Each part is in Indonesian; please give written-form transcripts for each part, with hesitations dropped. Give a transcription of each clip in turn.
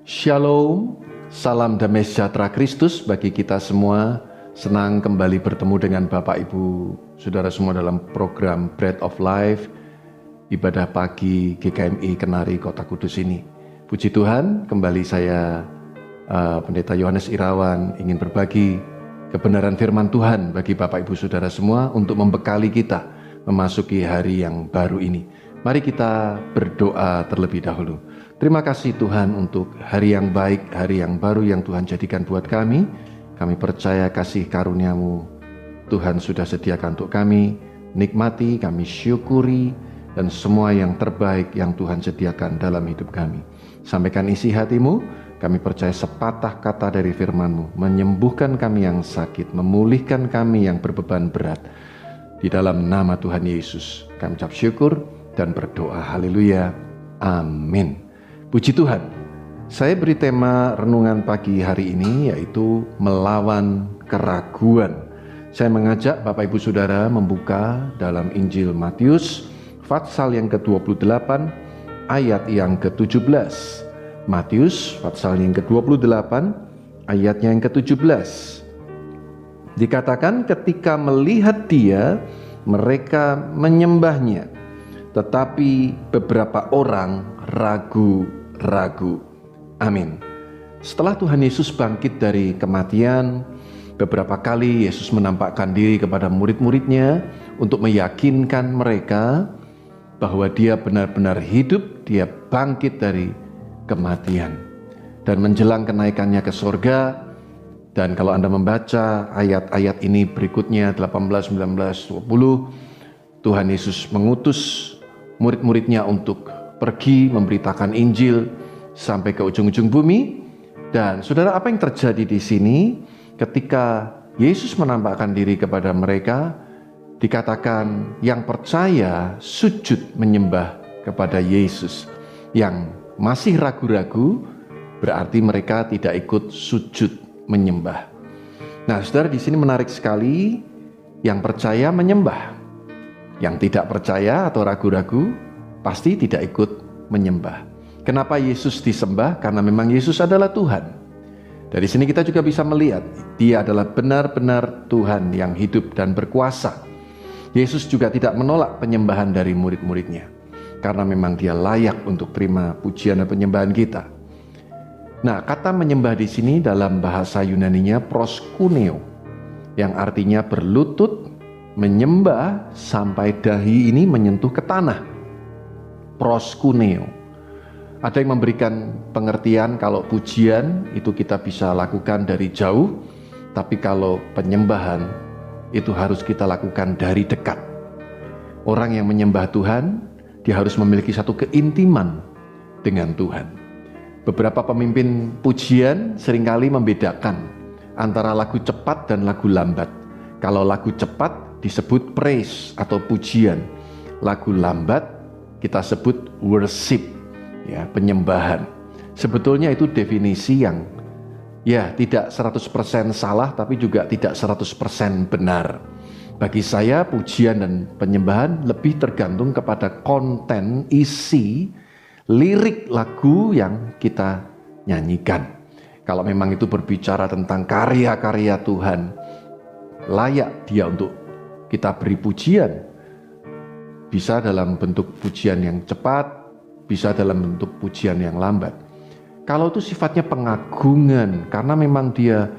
Shalom, salam damai sejahtera Kristus bagi kita semua. Senang kembali bertemu dengan Bapak Ibu Saudara semua dalam program Bread of Life, ibadah pagi GKMI Kenari Kota Kudus ini. Puji Tuhan, kembali saya Pendeta Yohanes Irawan ingin berbagi kebenaran firman Tuhan bagi Bapak Ibu Saudara semua untuk membekali kita memasuki hari yang baru ini. Mari kita berdoa terlebih dahulu. Terima kasih Tuhan untuk hari yang baik, hari yang baru yang Tuhan jadikan buat kami. Kami percaya kasih karunia-Mu Tuhan sudah sediakan untuk kami. Nikmati, kami syukuri, dan semua yang terbaik yang Tuhan sediakan dalam hidup kami. Sampaikan isi hati-Mu, kami percaya sepatah kata dari firman-Mu menyembuhkan kami yang sakit, memulihkan kami yang berbeban berat. Di dalam nama Tuhan Yesus kami ucap syukur dan berdoa. Haleluya. Amin. Puji Tuhan. Saya beri tema renungan pagi hari ini yaitu melawan keraguan. Saya mengajak Bapak Ibu Saudara membuka dalam Injil Matius pasal yang ke-28 ayat yang ke-17. Matius pasal yang ke-28 ayatnya yang ke-17. Dikatakan ketika melihat Dia, mereka menyembahnya, tetapi beberapa orang ragu-ragu. Amin. Setelah Tuhan Yesus bangkit dari kematian, beberapa kali Yesus menampakkan diri kepada murid-muridnya untuk meyakinkan mereka bahwa Dia benar-benar hidup, Dia bangkit dari kematian. Dan menjelang kenaikannya ke sorga, dan kalau Anda membaca ayat-ayat ini berikutnya 18, 19, 20, Tuhan Yesus mengutus murid-muridnya untuk pergi memberitakan Injil sampai ke ujung-ujung bumi. Dan saudara, apa yang terjadi di sini ketika Yesus menampakkan diri kepada mereka? Dikatakan yang percaya sujud menyembah kepada Yesus. Yang masih ragu-ragu berarti mereka tidak ikut sujud menyembah. Nah, saudara, di sini menarik sekali, yang percaya menyembah. Yang tidak percaya atau ragu-ragu pasti tidak ikut menyembah. Kenapa Yesus disembah? Karena memang Yesus adalah Tuhan. Dari sini kita juga bisa melihat Dia adalah benar-benar Tuhan yang hidup dan berkuasa. Yesus juga tidak menolak penyembahan dari murid-muridnya, karena memang Dia layak untuk terima pujian dan penyembahan kita. Nah, kata menyembah di sini dalam bahasa Yunaninya proskuneo, yang artinya berlutut, menyembah sampai dahi ini menyentuh ke tanah. Proskuneo. Ada yang memberikan pengertian kalau pujian itu kita bisa lakukan dari jauh, tapi kalau penyembahan itu harus kita lakukan dari dekat. Orang yang menyembah Tuhan, dia harus memiliki satu keintiman dengan Tuhan. Beberapa pemimpin pujian seringkali membedakan antara lagu cepat dan lagu lambat. Kalau lagu cepat disebut praise atau pujian. Lagu lambat kita sebut worship, ya, penyembahan. Sebetulnya itu definisi yang ya tidak 100% salah, tapi juga tidak 100% benar. Bagi saya pujian dan penyembahan lebih tergantung kepada konten, isi, lirik lagu yang kita nyanyikan. Kalau memang itu berbicara tentang karya-karya Tuhan, layak Dia untuk kita beri pujian. Bisa dalam bentuk pujian yang cepat, bisa dalam bentuk pujian yang lambat. Kalau itu sifatnya pengagungan, karena memang Dia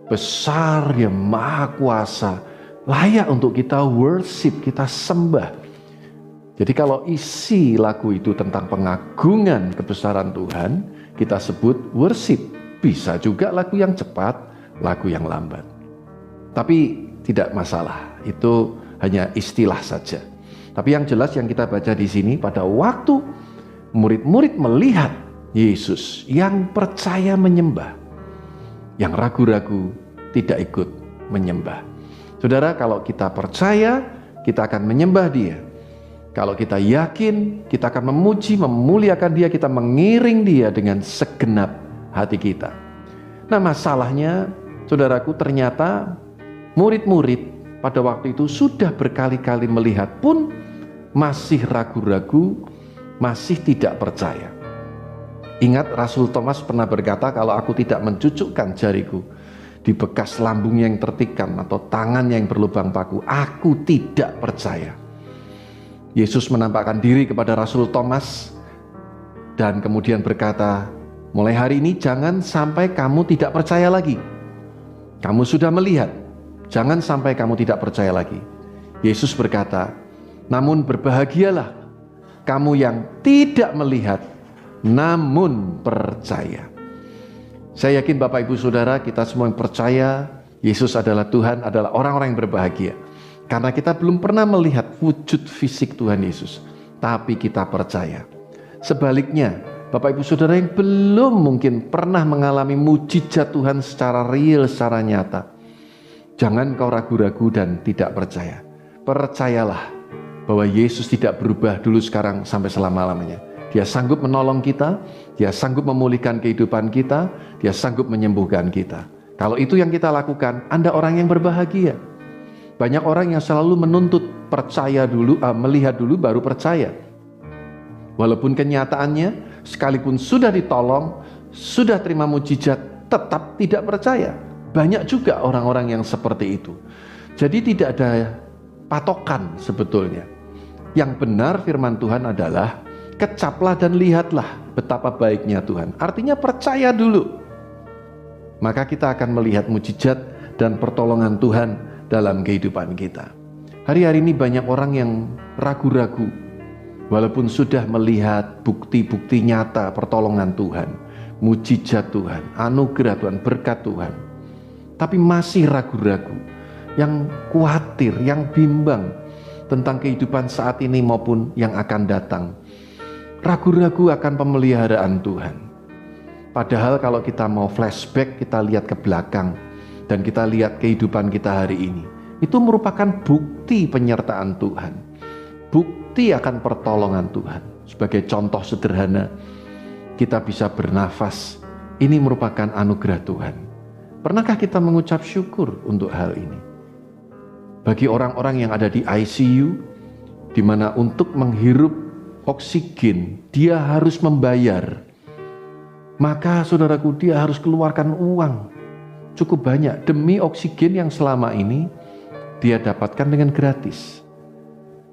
besar, Dia maha kuasa, layak untuk kita worship, kita sembah. Jadi kalau isi lagu itu tentang pengagungan kebesaran Tuhan, kita sebut worship. Bisa juga lagu yang cepat, lagu yang lambat. Tapi tidak masalah, itu hanya istilah saja. Tapi yang jelas yang kita baca di sini, pada waktu murid-murid melihat Yesus yang percaya menyembah, yang ragu-ragu tidak ikut menyembah. Saudara, kalau kita percaya, kita akan menyembah Dia. Kalau kita yakin, kita akan memuji, memuliakan Dia, kita mengiring Dia dengan segenap hati kita. Nah, masalahnya, saudaraku, ternyata murid-murid pada waktu itu sudah berkali-kali melihat pun masih ragu-ragu, masih tidak percaya. Ingat Rasul Thomas pernah berkata, kalau aku tidak mencucukkan jariku di bekas lambungnya yang tertikam atau tangannya yang berlubang paku, aku tidak percaya. Yesus menampakkan diri kepada Rasul Thomas dan kemudian berkata, mulai hari ini jangan sampai kamu tidak percaya lagi. Kamu sudah melihat, jangan sampai kamu tidak percaya lagi. Yesus berkata, namun berbahagialah kamu yang tidak melihat, namun percaya. Saya yakin Bapak Ibu Saudara, kita semua yang percaya Yesus adalah Tuhan, adalah orang-orang yang berbahagia. Karena kita belum pernah melihat wujud fisik Tuhan Yesus, tapi kita percaya. Sebaliknya, Bapak Ibu Saudara yang belum mungkin pernah mengalami mujizat Tuhan secara real, secara nyata, jangan kau ragu-ragu dan tidak percaya. Percayalah bahwa Yesus tidak berubah dulu, sekarang, sampai selama-lamanya. Dia sanggup menolong kita, Dia sanggup memulihkan kehidupan kita, Dia sanggup menyembuhkan kita. Kalau itu yang kita lakukan, Anda orang yang berbahagia. Banyak orang yang selalu menuntut percaya dulu, melihat dulu baru percaya. Walaupun kenyataannya, sekalipun sudah ditolong, sudah terima mujizat, tetap tidak percaya. Banyak juga orang-orang yang seperti itu. Jadi tidak ada patokan sebetulnya. Yang benar firman Tuhan adalah, kecaplah dan lihatlah betapa baiknya Tuhan. Artinya percaya dulu. Maka kita akan melihat mujizat dan pertolongan Tuhan dalam kehidupan kita. Hari-hari ini banyak orang yang ragu-ragu, walaupun sudah melihat bukti-bukti nyata pertolongan Tuhan, mujizat Tuhan, anugerah Tuhan, berkat Tuhan, tapi masih ragu-ragu, yang khawatir, yang bimbang tentang kehidupan saat ini maupun yang akan datang. Ragu-ragu akan pemeliharaan Tuhan. Padahal kalau kita mau flashback, kita lihat ke belakang dan kita lihat kehidupan kita hari ini, itu merupakan bukti penyertaan Tuhan, bukti akan pertolongan Tuhan. Sebagai contoh sederhana, kita bisa bernafas, ini merupakan anugerah Tuhan. Pernahkah kita mengucap syukur untuk hal ini? Bagi orang-orang yang ada di ICU, di mana untuk menghirup oksigen dia harus membayar, maka saudaraku, dia harus keluarkan uang cukup banyak demi oksigen yang selama ini dia dapatkan dengan gratis.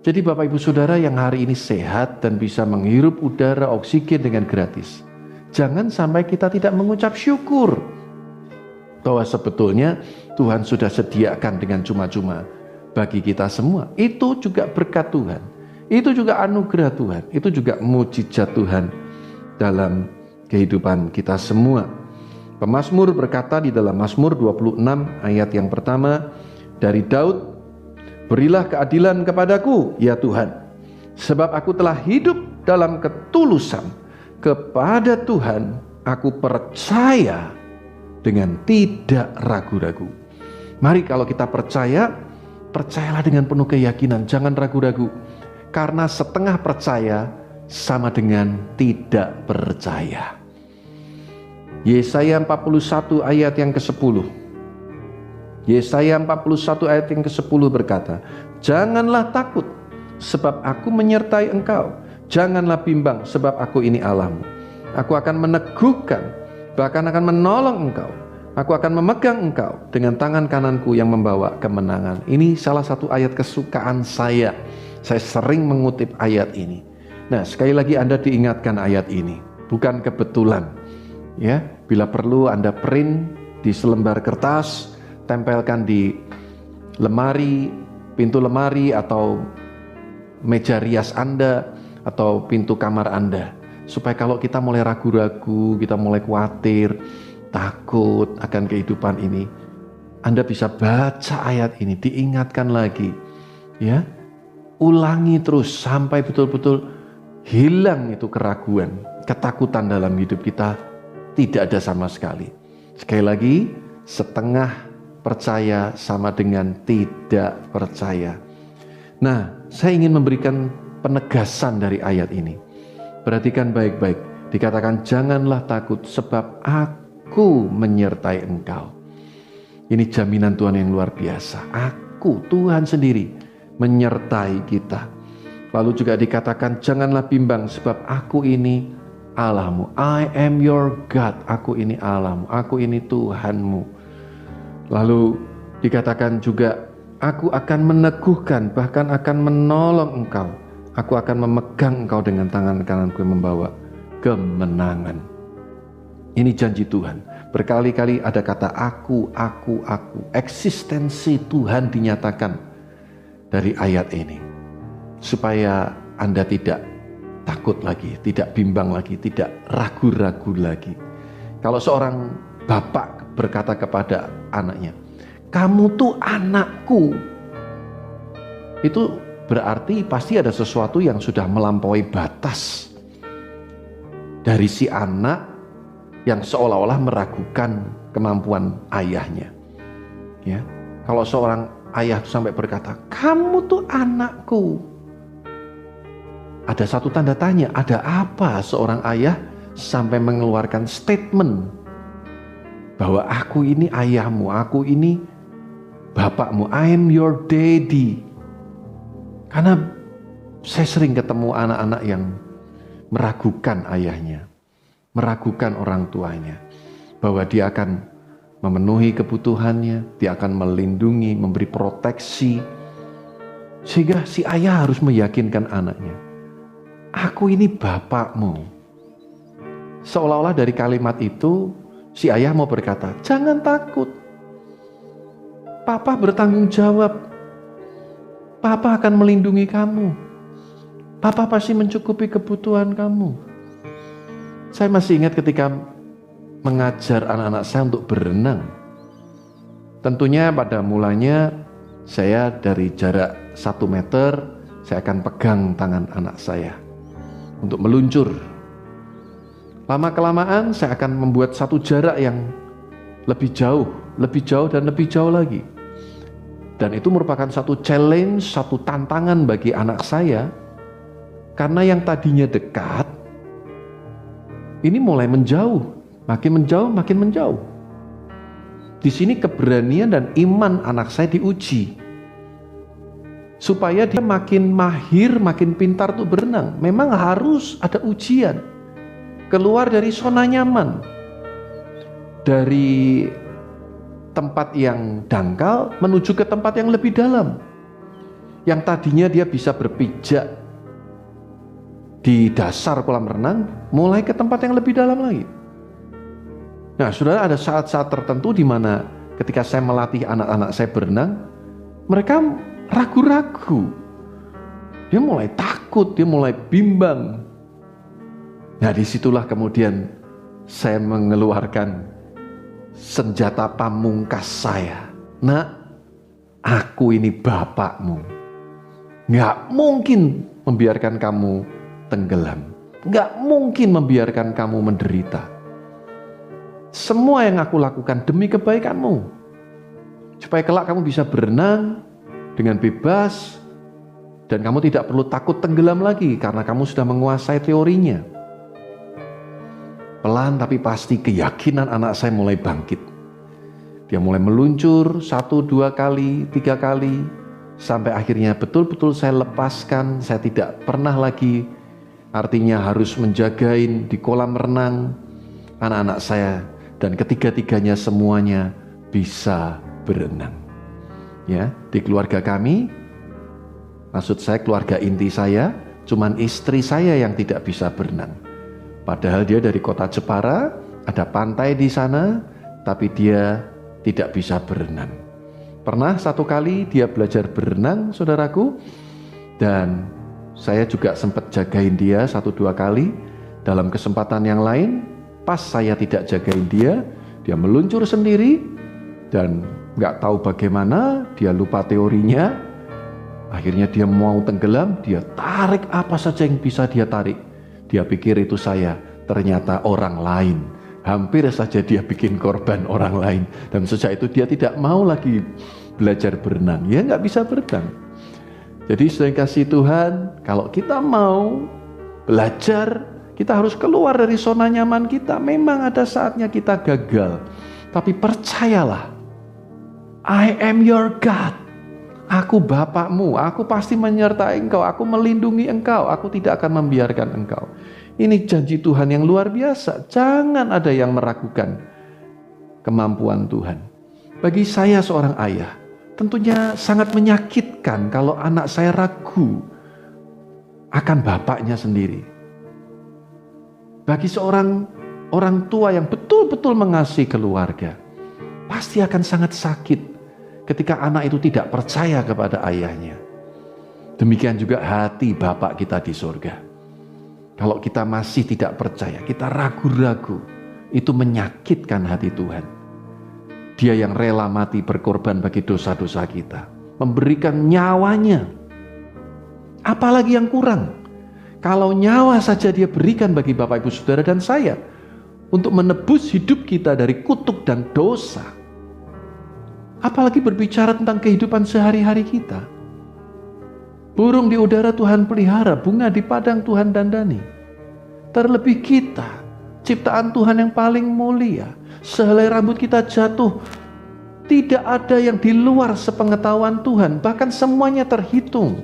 Jadi Bapak Ibu Saudara yang hari ini sehat dan bisa menghirup udara oksigen dengan gratis, jangan sampai kita tidak mengucap syukur bahwa sebetulnya Tuhan sudah sediakan dengan cuma-cuma bagi kita semua. Itu juga berkat Tuhan, itu juga anugerah Tuhan, itu juga mujizat Tuhan dalam kehidupan kita semua. Pemazmur berkata di dalam Mazmur 26 ayat yang pertama dari Daud, berilah keadilan kepadaku ya Tuhan, sebab aku telah hidup dalam ketulusan. Kepada Tuhan aku percaya dengan tidak ragu-ragu. Mari kalau kita percaya, percayalah dengan penuh keyakinan, jangan ragu-ragu. Karena setengah percaya sama dengan tidak percaya. Yesaya 41 ayat yang ke-10. Yesaya 41 ayat yang ke-10 berkata, janganlah takut sebab aku menyertai engkau. Janganlah bimbang sebab aku ini Allahmu. Aku akan meneguhkan, bahkan akan menolong engkau. Aku akan memegang engkau dengan tangan kananku yang membawa kemenangan. Ini salah satu ayat kesukaan saya. Saya sering mengutip ayat ini. Nah, sekali lagi Anda diingatkan ayat ini, bukan kebetulan. Ya, bila perlu Anda print di selembar kertas, tempelkan di lemari, pintu lemari atau meja rias Anda atau pintu kamar Anda, supaya kalau kita mulai ragu-ragu, kita mulai khawatir, takut akan kehidupan ini, Anda bisa baca ayat ini, diingatkan lagi, ya. Ulangi terus sampai betul-betul hilang itu keraguan, ketakutan dalam hidup kita tidak ada sama sekali. Sekali lagi, setengah percaya sama dengan tidak percaya. Nah, saya ingin memberikan penegasan dari ayat ini. Perhatikan baik-baik. Dikatakan janganlah takut sebab aku menyertai engkau. Ini jaminan Tuhan yang luar biasa. Aku, Tuhan sendiri, menyertai kita. Lalu juga dikatakan janganlah bimbang sebab aku ini Allahmu. I am your God. Aku ini Allahmu. Aku ini Tuhanmu. Lalu dikatakan juga, aku akan meneguhkan, bahkan akan menolong engkau. Aku akan memegang engkau dengan tangan kananku yang membawa kemenangan. Ini janji Tuhan. Berkali-kali ada kata aku. Eksistensi Tuhan dinyatakan dari ayat ini. Supaya Anda tidak takut lagi, tidak bimbang lagi, tidak ragu-ragu lagi. Kalau seorang bapak berkata kepada anaknya, kamu tuh anakku, itu berarti pasti ada sesuatu yang sudah melampaui batas dari si anak yang seolah-olah meragukan kemampuan ayahnya. Ya, kalau seorang ayah sampai berkata, kamu tuh anakku, ada satu tanda tanya, ada apa seorang ayah sampai mengeluarkan statement bahwa aku ini ayahmu, aku ini bapakmu, I am your daddy. Karena saya sering ketemu anak-anak yang meragukan ayahnya, meragukan orang tuanya, bahwa dia akan memenuhi kebutuhannya, dia akan melindungi, memberi proteksi, sehingga si ayah harus meyakinkan anaknya, aku ini bapakmu. Seolah-olah dari kalimat itu si ayah mau berkata, jangan takut, Papa bertanggung jawab, Papa akan melindungi kamu, Papa pasti mencukupi kebutuhan kamu. Saya masih ingat ketika mengajar anak-anak saya untuk berenang. Tentunya pada mulanya saya dari jarak 1 meter, saya akan pegang tangan anak saya untuk meluncur. Lama-kelamaan saya akan membuat satu jarak yang lebih jauh dan lebih jauh lagi. Dan itu merupakan satu challenge, satu tantangan bagi anak saya. Karena yang tadinya dekat, ini mulai menjauh, makin menjauh. Di sini keberanian dan iman anak saya diuji. Supaya dia makin mahir, makin pintar untuk berenang. Memang harus ada ujian. Keluar dari zona nyaman. Dari tempat yang dangkal menuju ke tempat yang lebih dalam. Yang tadinya dia bisa berpijak di dasar kolam renang, mulai ke tempat yang lebih dalam lagi. Nah, saudara, ada saat-saat tertentu di mana ketika saya melatih anak-anak saya berenang, mereka ragu-ragu. Dia mulai takut, dia mulai bimbang. Nah, disitulah kemudian saya mengeluarkan senjata pamungkas saya. Nak, aku ini bapakmu. Nggak mungkin membiarkan kamu tenggelam. Nggak mungkin membiarkan kamu menderita. Semua yang aku lakukan demi kebaikanmu. Supaya kelak kamu bisa berenang dengan bebas. Dan kamu tidak perlu takut tenggelam lagi karena kamu sudah menguasai teorinya. Pelan tapi pasti keyakinan anak saya mulai bangkit. Dia mulai meluncur 1, 2 kali, 3 kali. Sampai akhirnya betul-betul saya lepaskan. Saya tidak pernah lagi artinya harus menjagain di kolam renang anak-anak saya. Dan ketiga-tiganya semuanya bisa berenang. Ya, di keluarga kami, maksud saya keluarga inti saya, cuman istri saya yang tidak bisa berenang. Padahal dia dari kota Jepara, ada pantai di sana, tapi dia tidak bisa berenang. Pernah satu kali dia belajar berenang, saudaraku, dan saya juga sempat jagain dia 1-2 kali. Dalam kesempatan yang lain, pas saya tidak jagain dia meluncur sendiri, dan gak tahu bagaimana, dia lupa teorinya. Akhirnya dia mau tenggelam, dia tarik apa saja yang bisa dia tarik. Dia pikir itu saya, ternyata orang lain. Hampir saja dia bikin korban orang lain. Dan sejak itu dia tidak mau lagi belajar berenang. Ya nggak bisa berenang. Jadi sudah kasih Tuhan, kalau kita mau belajar, kita harus keluar dari zona nyaman kita. Memang ada saatnya kita gagal. Tapi percayalah, I am your God. Aku bapakmu, aku pasti menyertai engkau, aku melindungi engkau, aku tidak akan membiarkan engkau. Ini janji Tuhan yang luar biasa. Jangan ada yang meragukan kemampuan Tuhan. Bagi saya seorang ayah, tentunya sangat menyakitkan kalau anak saya ragu akan bapaknya sendiri. Bagi seorang orang tua yang betul-betul mengasihi keluarga, pasti akan sangat sakit ketika anak itu tidak percaya kepada ayahnya. Demikian juga hati Bapak kita di surga. Kalau kita masih tidak percaya, kita ragu-ragu, itu menyakitkan hati Tuhan. Dia yang rela mati berkorban bagi dosa-dosa kita, memberikan nyawanya. Apalagi yang kurang? Kalau nyawa saja dia berikan bagi Bapak, Ibu, Saudara, dan saya untuk menebus hidup kita dari kutuk dan dosa. Apalagi berbicara tentang kehidupan sehari-hari kita. Burung di udara Tuhan pelihara, bunga di padang Tuhan dandani. Terlebih kita, ciptaan Tuhan yang paling mulia. Sehelai rambut kita jatuh, tidak ada yang di luar sepengetahuan Tuhan, bahkan semuanya terhitung.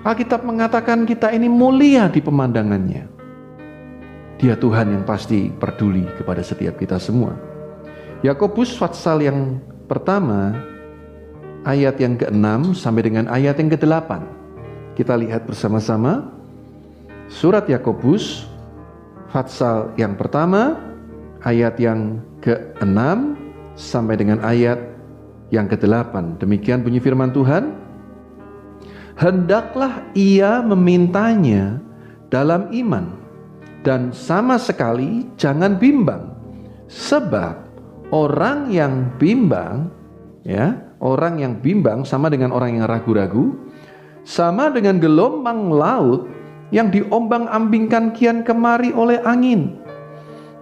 Alkitab mengatakan kita ini mulia di pemandangannya. Dia Tuhan yang pasti peduli kepada setiap kita semua. Yakobus pasal yang pertama, ayat yang ke-6 sampai dengan ayat yang ke-8. Kita lihat bersama-sama. Surat Yakobus pasal yang pertama, ayat yang ke-6 sampai dengan ayat yang ke-8. Demikian bunyi firman Tuhan. Hendaklah ia memintanya dalam iman, dan sama sekali jangan bimbang. Sebab orang yang bimbang, orang yang bimbang sama dengan orang yang ragu-ragu, sama dengan gelombang laut yang diombang-ambingkan kian kemari oleh angin.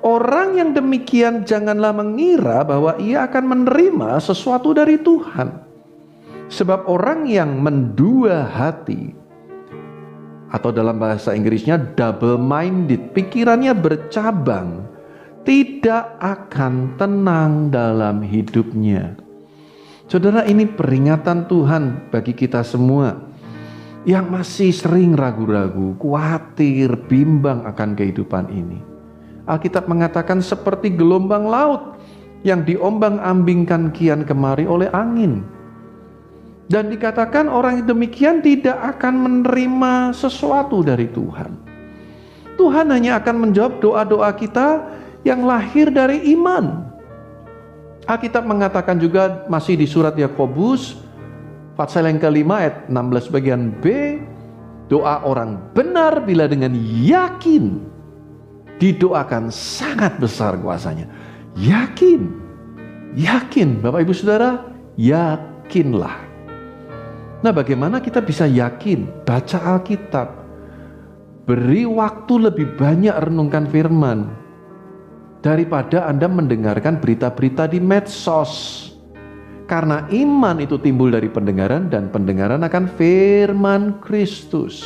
Orang yang demikian janganlah mengira bahwa ia akan menerima sesuatu dari Tuhan. Sebab orang yang mendua hati, atau dalam bahasa Inggrisnya double-minded, pikirannya bercabang, tidak akan tenang dalam hidupnya. Saudara, ini peringatan Tuhan bagi kita semua yang masih sering ragu-ragu, khawatir, bimbang akan kehidupan ini. Alkitab mengatakan seperti gelombang laut yang diombang-ambingkan kian kemari oleh angin. Dan dikatakan orang yang demikian tidak akan menerima sesuatu dari Tuhan. Tuhan hanya akan menjawab doa-doa kita yang lahir dari iman. Alkitab mengatakan juga masih di surat Yakobus pasal yang kelima ayat 16 bagian B, doa orang benar bila dengan yakin didoakan sangat besar kuasanya. Yakin Bapak Ibu Saudara, yakinlah. Nah, bagaimana kita bisa yakin? Baca Alkitab, beri waktu lebih banyak renungkan firman daripada Anda mendengarkan berita-berita di medsos. Karena iman itu timbul dari pendengaran, dan pendengaran akan firman Kristus.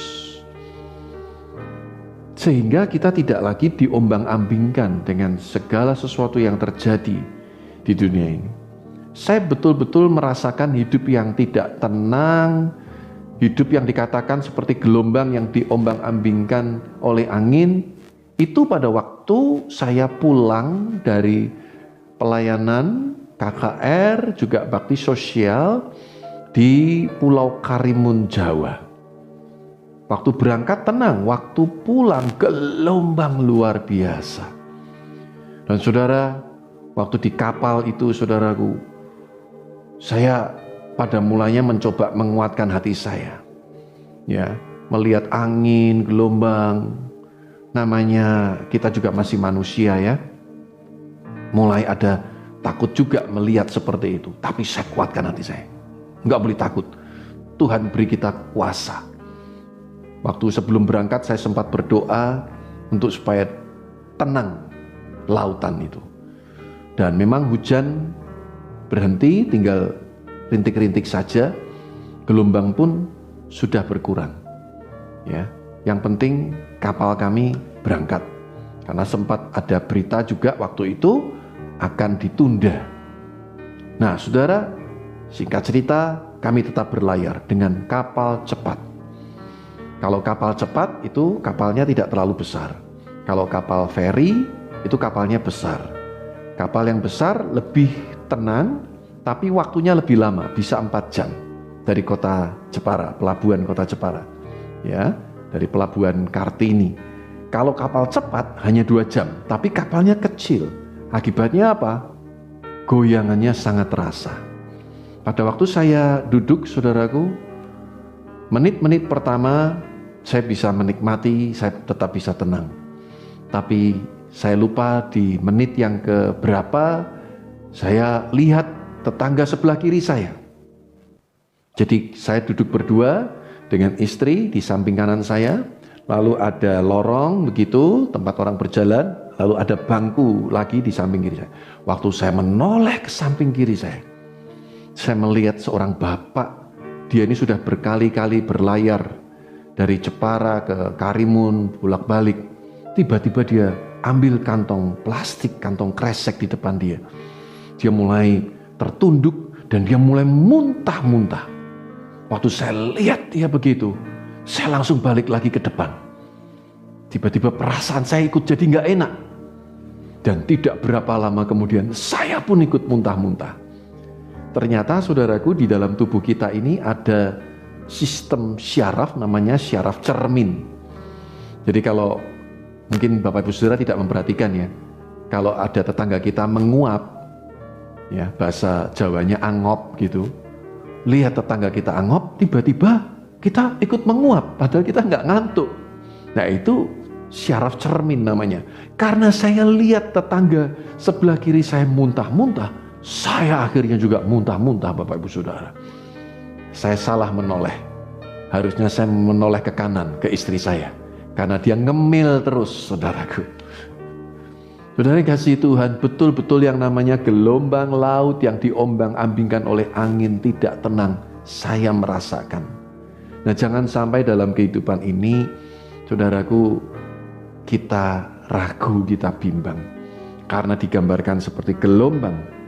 Sehingga kita tidak lagi diombang-ambingkan dengan segala sesuatu yang terjadi di dunia ini. Saya betul-betul merasakan hidup yang tidak tenang, hidup yang dikatakan seperti gelombang yang diombang-ambingkan oleh angin. Itu pada waktu saya pulang dari pelayanan KKR, juga bakti sosial di Pulau Karimun, Jawa. Waktu berangkat tenang, waktu pulang gelombang luar biasa. Dan saudara, waktu di kapal itu, saudaraku, saya pada mulanya mencoba menguatkan hati saya. Ya, melihat angin, gelombang, namanya kita juga masih manusia ya. Mulai ada takut juga melihat seperti itu. Tapi saya kuatkan hati saya. Enggak boleh takut. Tuhan beri kita kuasa. Waktu sebelum berangkat saya sempat berdoa untuk supaya tenang lautan itu. Dan memang hujan berhenti, tinggal rintik-rintik saja. Gelombang pun sudah berkurang. Ya, yang penting kapal kami berangkat. Karena sempat ada berita juga waktu itu akan ditunda. Nah, saudara, singkat cerita, kami tetap berlayar dengan kapal cepat. Kalau kapal cepat itu kapalnya tidak terlalu besar. Kalau kapal feri itu kapalnya besar. Kapal yang besar lebih tenang, tapi waktunya lebih lama, bisa 4 jam dari kota Jepara, pelabuhan kota Jepara. Ya, dari pelabuhan Kartini. Kalau kapal cepat hanya 2 jam, tapi kapalnya kecil. Akibatnya apa? Goyangannya sangat terasa. Pada waktu saya duduk, saudaraku, menit-menit pertama saya bisa menikmati, saya tetap bisa tenang. Tapi saya lupa di menit yang keberapa saya lihat tetangga sebelah kiri saya. Jadi saya duduk berdua dengan istri di samping kanan saya, lalu ada lorong begitu tempat orang berjalan, lalu ada bangku lagi di samping kiri saya. Waktu saya menoleh ke samping kiri saya melihat seorang bapak. Dia ini sudah berkali-kali berlayar dari Jepara ke Karimun, bolak-balik. Tiba-tiba dia ambil kantong plastik, kantong kresek di depan dia. Dia mulai tertunduk dan dia mulai muntah-muntah. Waktu saya lihat dia begitu, saya langsung balik lagi ke depan. Tiba-tiba perasaan saya ikut jadi nggak enak. Dan tidak berapa lama kemudian saya pun ikut muntah-muntah. Ternyata saudaraku, di dalam tubuh kita ini ada sistem syaraf, namanya syaraf cermin. Jadi kalau mungkin Bapak Ibu Saudara tidak memperhatikan ya, kalau ada tetangga kita menguap, ya bahasa Jawanya angop gitu, lihat tetangga kita angop, tiba-tiba kita ikut menguap, padahal kita nggak ngantuk. Nah itu syaraf cermin namanya. Karena saya lihat tetangga sebelah kiri saya muntah-muntah, saya akhirnya juga muntah-muntah, Bapak Ibu Saudara. Saya salah menoleh. Harusnya saya menoleh ke kanan, ke istri saya. Karena dia ngemil terus, saudaraku. Saudara kasih Tuhan, betul-betul yang namanya gelombang laut yang diombang-ambingkan oleh angin tidak tenang, saya merasakan. Nah, jangan sampai dalam kehidupan ini, saudaraku, kita ragu, kita bimbang. Karena digambarkan seperti gelombang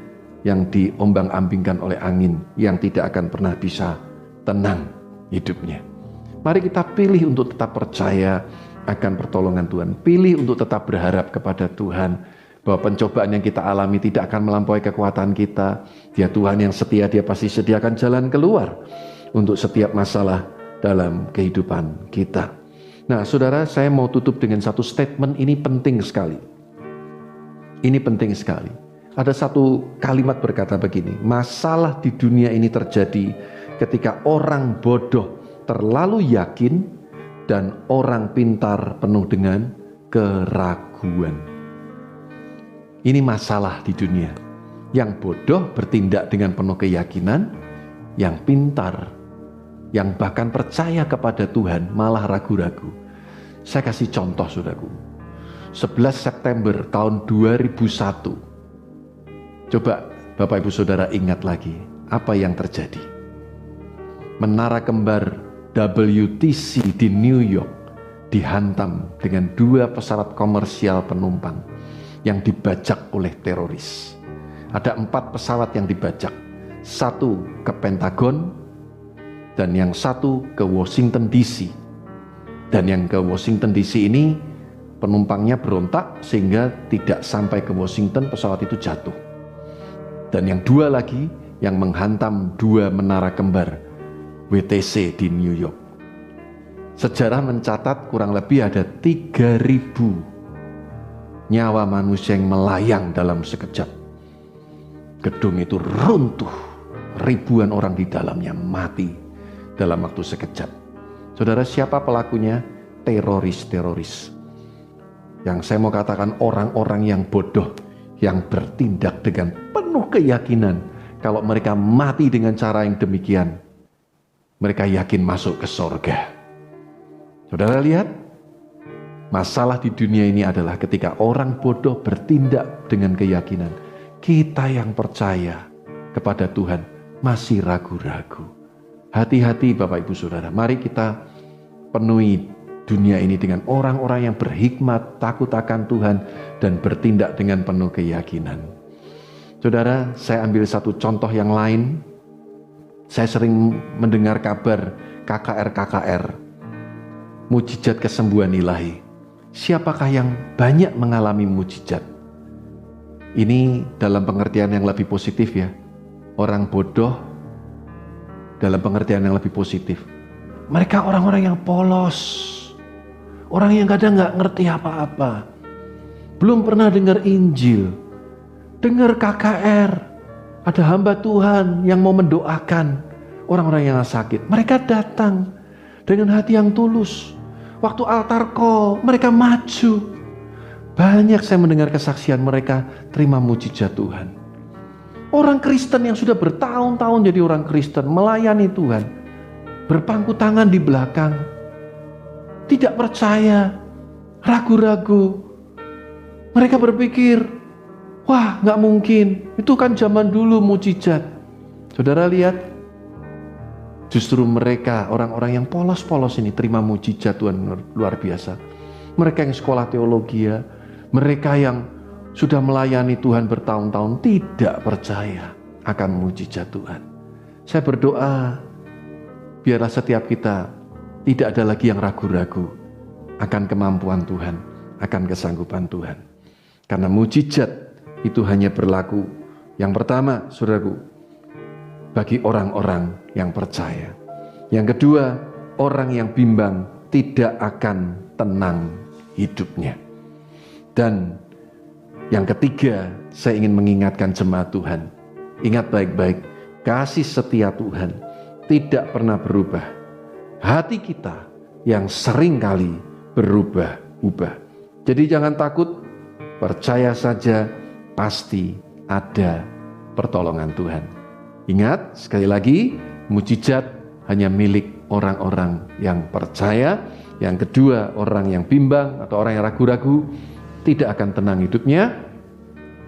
yang diombang-ambingkan oleh angin, yang tidak akan pernah bisa tenang hidupnya. Mari kita pilih untuk tetap percaya akan pertolongan Tuhan. Pilih untuk tetap berharap kepada Tuhan bahwa pencobaan yang kita alami tidak akan melampaui kekuatan kita. Dia Tuhan yang setia, Dia pasti sediakan jalan keluar untuk setiap masalah dalam kehidupan kita. Nah, saudara, saya mau tutup dengan satu statement, ini penting sekali. Ini penting sekali. Ada satu kalimat berkata begini, masalah di dunia ini terjadi ketika orang bodoh terlalu yakin dan orang pintar penuh dengan keraguan. Ini masalah di dunia. Yang bodoh bertindak dengan penuh keyakinan, yang pintar, yang bahkan percaya kepada Tuhan malah ragu-ragu. Saya kasih contoh, saudaraku. 11 September tahun 2001. Coba Bapak Ibu Saudara ingat lagi apa yang terjadi. Menara kembar WTC di New York dihantam dengan 2 pesawat komersial penumpang yang dibajak oleh teroris. Ada 4 pesawat yang dibajak, 1 ke Pentagon dan yang 1 ke Washington DC. Dan yang ke Washington DC ini penumpangnya berontak sehingga tidak sampai ke Washington, pesawat itu jatuh. Dan yang 2 lagi yang menghantam 2 menara kembar WTC di New York. Sejarah mencatat kurang lebih ada 3.000 nyawa manusia yang melayang dalam sekejap. Gedung itu runtuh, ribuan orang di dalamnya mati dalam waktu sekejap. Saudara, siapa pelakunya? Teroris-teroris. Yang saya mau katakan orang-orang yang bodoh, yang bertindak dengan penuh keyakinan kalau mereka mati dengan cara yang demikian, mereka yakin masuk ke sorga. Saudara lihat, masalah di dunia ini adalah ketika orang bodoh bertindak dengan keyakinan. Kita yang percaya kepada Tuhan masih ragu-ragu. Hati-hati Bapak Ibu Saudara, mari kita penuhi dunia ini dengan orang-orang yang berhikmat, takut akan Tuhan, dan bertindak dengan penuh keyakinan. Saudara, saya ambil satu contoh yang lain. Saya sering mendengar kabar KKR-KKR. mujizat kesembuhan ilahi. Siapakah yang banyak mengalami mujizat? Ini dalam pengertian yang lebih positif ya. Orang bodoh dalam pengertian yang lebih positif. Mereka orang-orang yang polos. Orang yang kadang gak ngerti apa-apa. Belum pernah dengar Injil. Dengar KKR. Ada hamba Tuhan yang mau mendoakan orang-orang yang sakit. Mereka datang dengan hati yang tulus. Waktu altar call, mereka maju. Banyak saya mendengar kesaksian mereka terima mujizat Tuhan. Orang Kristen yang sudah bertahun-tahun jadi orang Kristen, melayani Tuhan, berpangku tangan di belakang, tidak percaya, ragu-ragu. Mereka berpikir, wah gak mungkin, itu kan zaman dulu mujizat. Saudara lihat, justru mereka orang-orang yang polos-polos ini terima mujizat Tuhan luar biasa. Mereka yang sekolah teologi ya, mereka yang sudah melayani Tuhan bertahun-tahun tidak percaya akan mujizat Tuhan. Saya berdoa, biarlah setiap kita tidak ada lagi yang ragu-ragu akan kemampuan Tuhan, akan kesanggupan Tuhan. Karena mujizat itu hanya berlaku, yang pertama, saudaraku, bagi orang-orang yang percaya. Yang kedua, orang yang bimbang tidak akan tenang hidupnya. Dan yang ketiga, saya ingin mengingatkan jemaat Tuhan. Ingat baik-baik, kasih setia Tuhan tidak pernah berubah. Hati kita yang sering kali berubah-ubah. Jadi jangan takut, percaya saja pasti ada pertolongan Tuhan. Ingat, sekali lagi, mujizat hanya milik orang-orang yang percaya. Yang kedua, orang yang bimbang atau orang yang ragu-ragu tidak akan tenang hidupnya.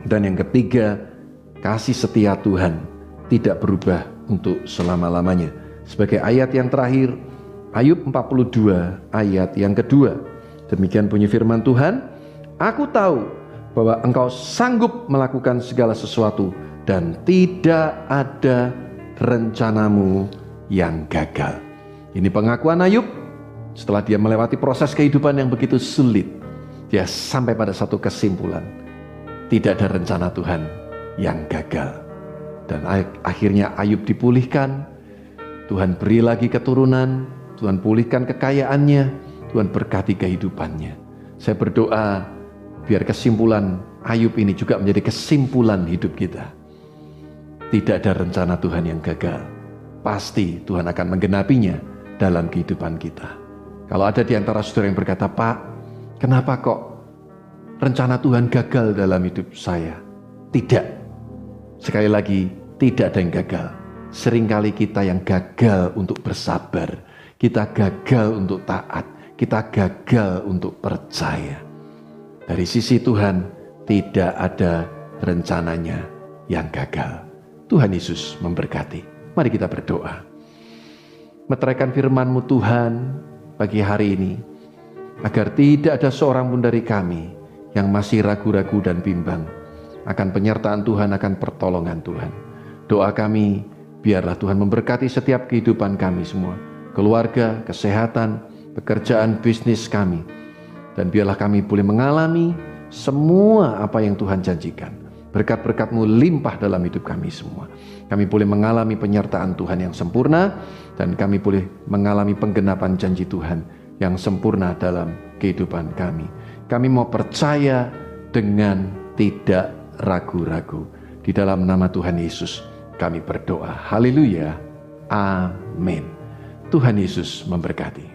Dan yang ketiga, kasih setia Tuhan tidak berubah untuk selama-lamanya. Sebagai ayat yang terakhir, Ayub 42 ayat yang kedua. Demikian bunyi firman Tuhan, aku tahu bahwa engkau sanggup melakukan segala sesuatu dan tidak ada rencanamu yang gagal. Ini pengakuan Ayub setelah dia melewati proses kehidupan yang begitu sulit. Dia sampai pada satu kesimpulan, tidak ada rencana Tuhan yang gagal. Dan akhirnya Ayub dipulihkan, Tuhan beri lagi keturunan, Tuhan pulihkan kekayaannya, Tuhan berkati kehidupannya. Saya berdoa biar kesimpulan Ayub ini juga menjadi kesimpulan hidup kita. Tidak ada rencana Tuhan yang gagal. Pasti Tuhan akan menggenapinya dalam kehidupan kita. Kalau ada di antara saudara yang berkata, Pak, kenapa kok rencana Tuhan gagal dalam hidup saya? Tidak. Sekali lagi, tidak ada yang gagal. Seringkali kita yang gagal untuk bersabar. Kita gagal untuk taat. Kita gagal untuk percaya. Dari sisi Tuhan, tidak ada rencananya yang gagal. Tuhan Yesus memberkati. Mari kita berdoa. Meteraikan firman-Mu Tuhan pagi hari ini, agar tidak ada seorang pun dari kami yang masih ragu-ragu dan bimbang akan penyertaan Tuhan, akan pertolongan Tuhan. Doa kami, biarlah Tuhan memberkati setiap kehidupan kami semua, keluarga, kesehatan, pekerjaan, bisnis kami. Dan biarlah kami boleh mengalami semua apa yang Tuhan janjikan. Berkat-berkat-Mu limpah dalam hidup kami semua. Kami boleh mengalami penyertaan Tuhan yang sempurna, dan kami boleh mengalami penggenapan janji Tuhan yang sempurna dalam kehidupan kami. Kami mau percaya dengan tidak ragu-ragu. Di dalam nama Tuhan Yesus kami berdoa. Haleluya. Amin. Tuhan Yesus memberkati.